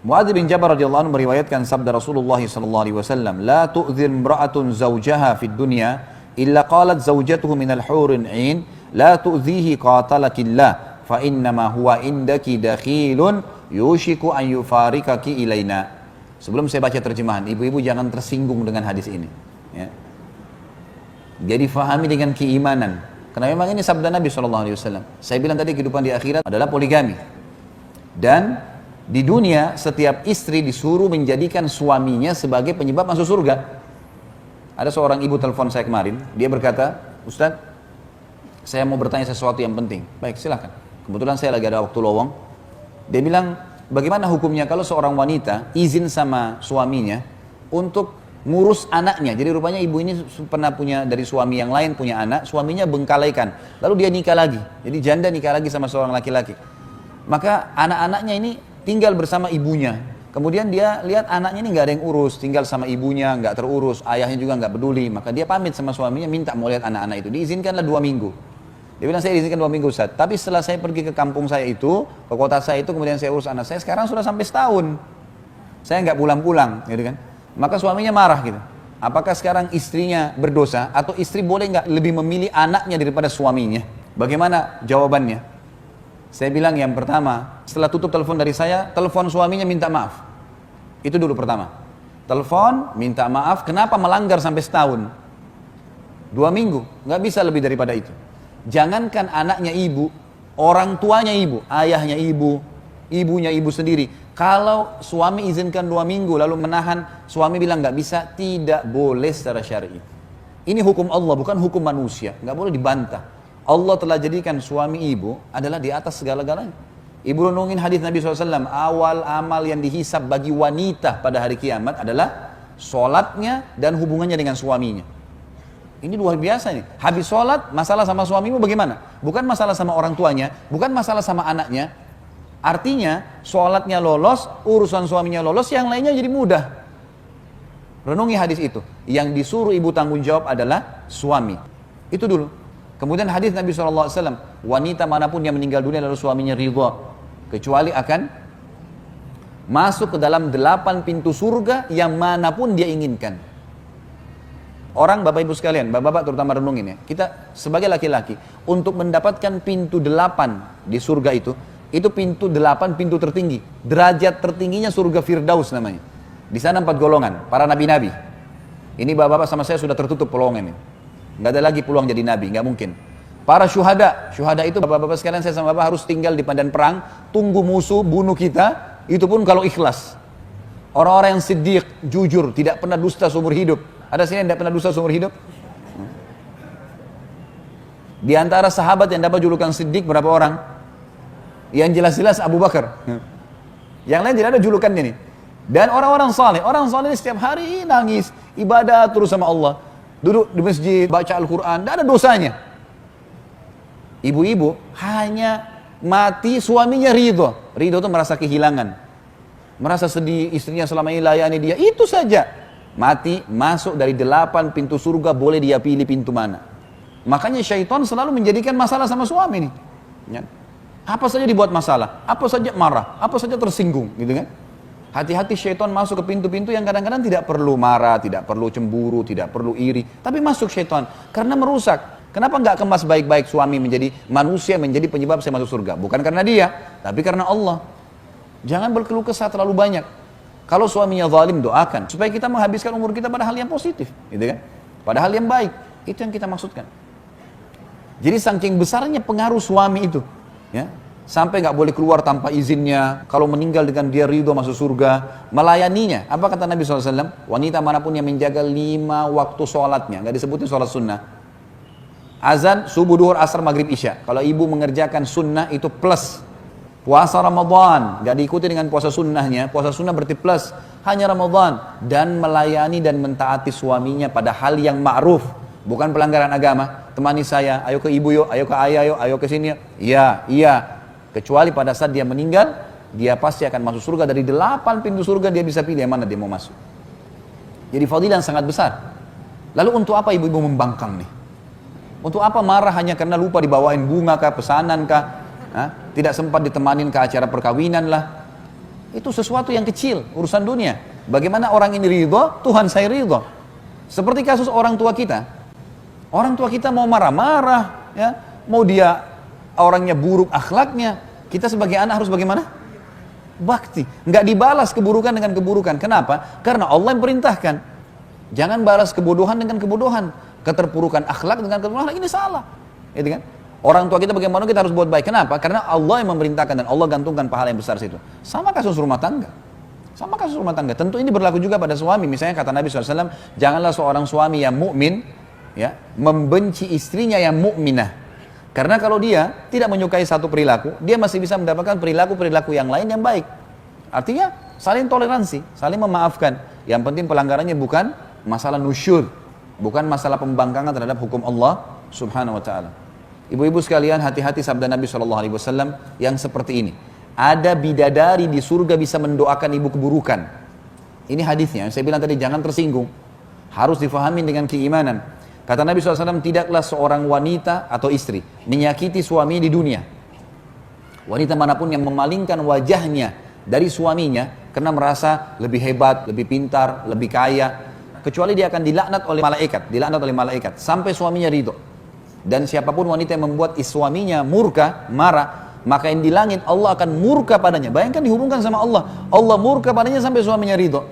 Muadz bin Jabal radhiyallahu anhu meriwayatkan sabda Rasulullah sallallahu alaihi wasallam, "La tu'dhil imra'atun zawjaha fid dunya illa qalat zawjatuhu minal hurin 'ain, la tu'dhihi qatalakillah, fa innama huwa indaki dakhilun yushiku an yufarikaki ilaina." Sebelum saya baca terjemahan, ibu-ibu jangan tersinggung dengan hadis ini, ya. Jadi fahami dengan keimanan. Karena memang ini sabda Nabi SAW. Saya bilang tadi kehidupan di akhirat adalah poligami. Dan di dunia setiap istri disuruh menjadikan suaminya sebagai penyebab masuk surga. Ada seorang ibu telepon saya kemarin. Dia berkata, "Ustaz, saya mau bertanya sesuatu yang penting." Baik, silakan. Kebetulan saya lagi ada waktu lowong. Dia bilang, bagaimana hukumnya kalau seorang wanita izin sama suaminya untuk ngurus anaknya. Jadi rupanya ibu ini pernah punya dari suami yang lain punya anak, suaminya bengkalaikan. Lalu dia nikah lagi. Jadi janda nikah lagi sama seorang laki-laki. Maka anak-anaknya ini tinggal bersama ibunya. Kemudian dia lihat anaknya ini nggak ada yang urus, tinggal sama ibunya, nggak terurus, ayahnya juga nggak peduli. Maka dia pamit sama suaminya, minta mau lihat anak-anak itu. Diizinkanlah 2 minggu. Dia bilang, saya diizinkan 2 minggu Ustaz. Tapi setelah saya pergi ke kampung saya itu, ke kota saya itu, kemudian saya urus anak saya, sekarang sudah sampai setahun. Saya nggak pulang-pulang, gitu kan. Maka suaminya marah gitu. Apakah sekarang istrinya berdosa atau istri boleh nggak lebih memilih anaknya daripada suaminya? Bagaimana jawabannya? Saya bilang yang pertama, setelah tutup telepon dari saya, telepon suaminya minta maaf. Itu dulu pertama. Telepon, minta maaf, kenapa melanggar sampai setahun? 2 minggu, nggak bisa lebih daripada itu. Jangankan anaknya ibu, orang tuanya ibu, ayahnya ibu, ibunya ibu sendiri. Kalau suami izinkan 2 minggu lalu menahan, suami bilang nggak bisa, tidak boleh secara syar'i. Ini hukum Allah, bukan hukum manusia, nggak boleh dibantah. Allah telah jadikan suami ibu adalah di atas segala-galanya. Ibu renungin hadis Nabi SAW, awal amal yang dihisab bagi wanita pada hari kiamat adalah sholatnya dan hubungannya dengan suaminya. Ini luar biasa nih. Habis sholat, masalah sama suamimu bagaimana? Bukan masalah sama orang tuanya, bukan masalah sama anaknya. Artinya, sholatnya lolos, urusan suaminya lolos, yang lainnya jadi mudah. Renungi hadis itu. Yang disuruh ibu tanggung jawab adalah suami. Itu dulu. Kemudian hadis Nabi SAW, wanita manapun yang meninggal dunia lalu suaminya ridha, kecuali akan masuk ke dalam 8 pintu surga yang manapun dia inginkan. Orang, Bapak Ibu sekalian, Bapak-Bapak terutama renungin ya. Kita sebagai laki-laki, untuk mendapatkan pintu 8 di surga itu pintu 8 pintu tertinggi. Derajat tertingginya surga Firdaus namanya. Di sana 4 golongan, para nabi-nabi. Ini Bapak-Bapak sama saya sudah tertutup peluangnya ini. Nggak ada lagi peluang jadi nabi, nggak mungkin. Para syuhada itu Bapak-Bapak sekalian, saya sama Bapak harus tinggal di medan perang, tunggu musuh bunuh kita, itu pun kalau ikhlas. Orang-orang yang siddiq, jujur, tidak pernah dusta seumur hidup. Ada sini yang tidak pernah dusta seumur hidup? Di antara sahabat yang dapat julukan siddiq berapa orang? Yang jelas-jelas Abu Bakar. Yang lain tidak ada julukannya nih. Dan orang-orang saleh ini setiap hari nangis, ibadah terus sama Allah. Duduk di masjid, baca Al-Quran, tidak ada dosanya. Ibu-ibu hanya mati suaminya ridho. Ridho itu merasa kehilangan. Merasa sedih, istrinya selama ini layani dia, itu saja. Mati, masuk dari 8 pintu surga, boleh dia pilih pintu mana. Makanya syaitan selalu menjadikan masalah sama suami nih. Ya. Apa saja dibuat masalah, apa saja marah, apa saja tersinggung, gitu kan? Hati-hati syaitan masuk ke pintu-pintu yang kadang-kadang tidak perlu marah, tidak perlu cemburu, tidak perlu iri, tapi masuk syaitan karena merusak. Kenapa nggak kemas baik-baik suami menjadi manusia, menjadi penyebab saya masuk surga? Bukan karena dia, tapi karena Allah. Jangan berkeluh kesah terlalu banyak. Kalau suaminya zalim, doakan supaya kita menghabiskan umur kita pada hal yang positif, gitu kan? Pada hal yang baik, itu yang kita maksudkan. Jadi saking besarnya pengaruh suami itu. Ya, sampai nggak boleh keluar tanpa izinnya. Kalau meninggal dengan dia ridho masuk surga, melayaninya. Apa kata Nabi SAW? Wanita manapun yang menjaga 5 waktu sholatnya, nggak disebutin sholat sunnah. Azan, subuh, duhur, asar, maghrib, isya. Kalau ibu mengerjakan sunnah itu plus. Puasa Ramadan, nggak diikuti dengan puasa sunnahnya. Puasa sunnah berarti plus. Hanya Ramadan. Dan melayani dan mentaati suaminya pada hal yang ma'ruf. Bukan pelanggaran agama. Temani saya, ayo ke ibu yuk, ayo ke ayah yuk, ayo ke sini yuk. Iya. Kecuali pada saat dia meninggal, dia pasti akan masuk surga. Dari 8 pintu surga dia bisa pilih yang mana dia mau masuk. Jadi fadilah yang sangat besar. Lalu untuk apa ibu-ibu membangkang nih? Untuk apa marah hanya karena lupa dibawain bunga kah, pesanan kah? Tidak sempat ditemanin ke acara perkawinan lah. Itu sesuatu yang kecil, urusan dunia. Bagaimana orang ini ridho, Tuhan saya ridho. Seperti kasus orang tua kita. Orang tua kita mau marah-marah, ya, mau dia orangnya buruk akhlaknya, kita sebagai anak harus bagaimana? Bakti. Nggak dibalas keburukan dengan keburukan. Kenapa? Karena Allah yang perintahkan. Jangan balas kebodohan dengan kebodohan. Keterpurukan akhlak dengan keterpurukan akhlak, ini salah. Gitu kan? Orang tua kita bagaimana kita harus buat baik. Kenapa? Karena Allah yang memerintahkan dan Allah gantungkan pahala yang besar situ. Sama kasus rumah tangga. Sama kasus rumah tangga. Tentu ini berlaku juga pada suami. Misalnya kata Nabi SAW, janganlah seorang suami yang mukmin, ya, membenci istrinya yang mukminah. Karena kalau dia tidak menyukai satu perilaku, dia masih bisa mendapatkan perilaku-perilaku yang lain yang baik. Artinya saling toleransi, saling memaafkan. Yang penting pelanggarannya bukan masalah nusyur, bukan masalah pembangkangan terhadap hukum Allah Subhanahu wa taala. Ibu-ibu sekalian, hati-hati sabda Nabi SAW yang seperti ini. Ada bidadari di surga bisa mendoakan ibu keburukan. Ini hadisnya, saya bilang tadi jangan tersinggung. Harus difahami dengan keimanan. Kata Nabi SAW, tidaklah seorang wanita atau istri menyakiti suami di dunia. Wanita manapun yang memalingkan wajahnya dari suaminya karena merasa lebih hebat, lebih pintar, lebih kaya, kecuali dia akan dilaknat oleh malaikat sampai suaminya ridho. Dan siapapun wanita yang membuat suaminya murka, marah, maka yang di langit Allah akan murka padanya. Bayangkan dihubungkan sama Allah, Allah murka padanya sampai suaminya ridho.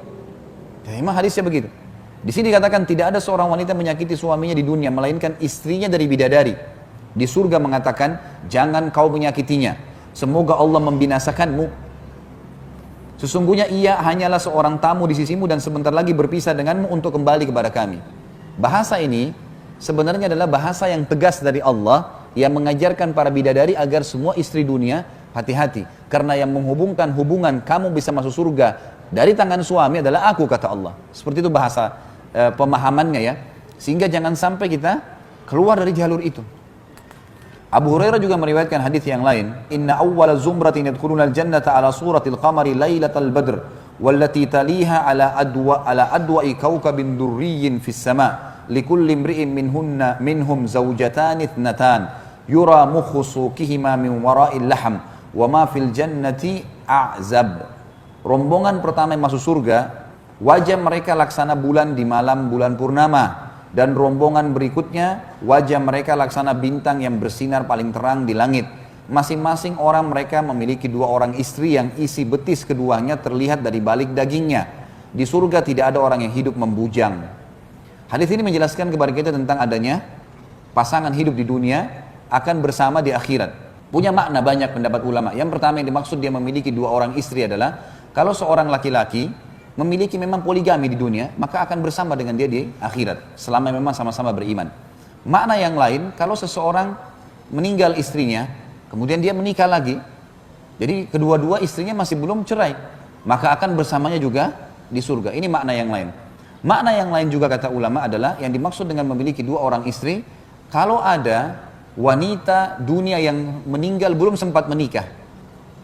Ya, memang hadisnya begitu. Di sini dikatakan tidak ada seorang wanita menyakiti suaminya di dunia melainkan istrinya dari bidadari. Di surga mengatakan, jangan kau menyakitinya, semoga Allah membinasakanmu. Sesungguhnya ia hanyalah seorang tamu di sisimu dan sebentar lagi berpisah denganmu untuk kembali kepada kami. Bahasa ini sebenarnya adalah bahasa yang tegas dari Allah yang mengajarkan para bidadari agar semua istri dunia hati-hati. Karena yang menghubungkan hubungan kamu bisa masuk surga dari tangan suami adalah aku, kata Allah. Seperti itu bahasa pemahamannya ya. Sehingga jangan sampai kita keluar dari jalur itu. Abu Hurairah juga meriwayatkan hadis yang lain. Inna awwala zumratin yadkhuluna al-jannata ala suratil qamari lailatal badr wallati taliha ala adwa'i kawkabin durriyyin fis sama' likulli imri'in minhum zawjatan ithnatan yura mukhu suqihima min wara'il laham wa ma fil jannati a'zab. Rombongan pertama yang masuk surga, wajah mereka laksana bulan di malam bulan purnama, dan rombongan berikutnya wajah mereka laksana bintang yang bersinar paling terang di langit. Masing-masing orang mereka memiliki 2 orang istri yang isi betis keduanya terlihat dari balik dagingnya. Di surga tidak ada orang yang hidup membujang. Hadis ini menjelaskan kepada kita tentang adanya pasangan hidup di dunia akan bersama di akhirat. Punya makna banyak pendapat ulama. Yang pertama yang dimaksud dia memiliki 2 orang istri adalah kalau seorang laki-laki memiliki memang poligami di dunia, maka akan bersama dengan dia di akhirat selama memang sama-sama beriman. Makna yang lain, kalau seseorang meninggal istrinya, kemudian dia menikah lagi, jadi kedua-dua istrinya masih belum cerai, maka akan bersamanya juga di surga. Ini makna yang lain. Makna yang lain juga kata ulama adalah yang dimaksud dengan memiliki 2 orang istri, kalau ada wanita dunia yang meninggal belum sempat menikah,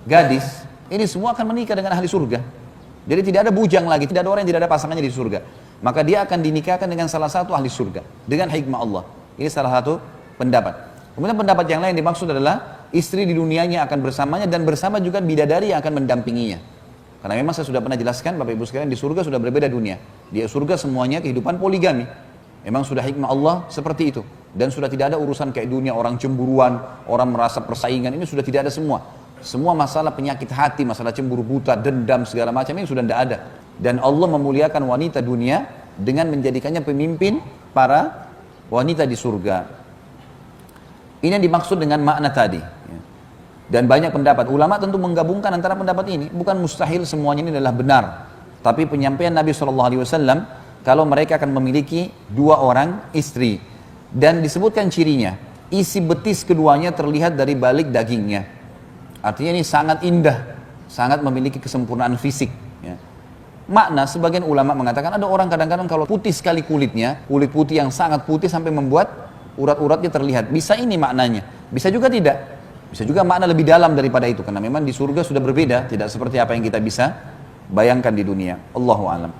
gadis, ini semua akan menikah dengan ahli surga. Jadi tidak ada bujang lagi, tidak ada orang yang tidak ada pasangannya di surga. Maka dia akan dinikahkan dengan salah satu ahli surga dengan hikmah Allah. Ini salah satu pendapat. Kemudian pendapat yang lain dimaksud adalah istri di dunianya akan bersamanya dan bersama juga bidadari yang akan mendampinginya. Karena memang saya sudah pernah jelaskan Bapak Ibu sekalian, di surga sudah berbeda dunia. Di surga semuanya kehidupan poligami. Memang sudah hikmah Allah seperti itu. Dan sudah tidak ada urusan kayak dunia orang cemburuan, orang merasa persaingan, ini sudah tidak ada semua. Semua masalah penyakit hati, masalah cemburu buta, dendam, segala macam ini sudah tidak ada. Dan Allah memuliakan wanita dunia dengan menjadikannya pemimpin para wanita di surga. Ini yang dimaksud dengan makna tadi. Dan banyak pendapat. Ulama tentu menggabungkan antara pendapat ini. Bukan mustahil semuanya ini adalah benar. Tapi penyampaian Nabi SAW, kalau mereka akan memiliki 2 orang istri. Dan disebutkan cirinya. Isi betis keduanya terlihat dari balik dagingnya. Artinya ini sangat indah, sangat memiliki kesempurnaan fisik. Ya. Makna sebagian ulama mengatakan ada orang kadang-kadang kalau putih sekali kulitnya, kulit putih yang sangat putih sampai membuat urat-uratnya terlihat. Bisa ini maknanya, bisa juga tidak. Bisa juga makna lebih dalam daripada itu, karena memang di surga sudah berbeda, tidak seperti apa yang kita bisa bayangkan di dunia. Allahu a'lam.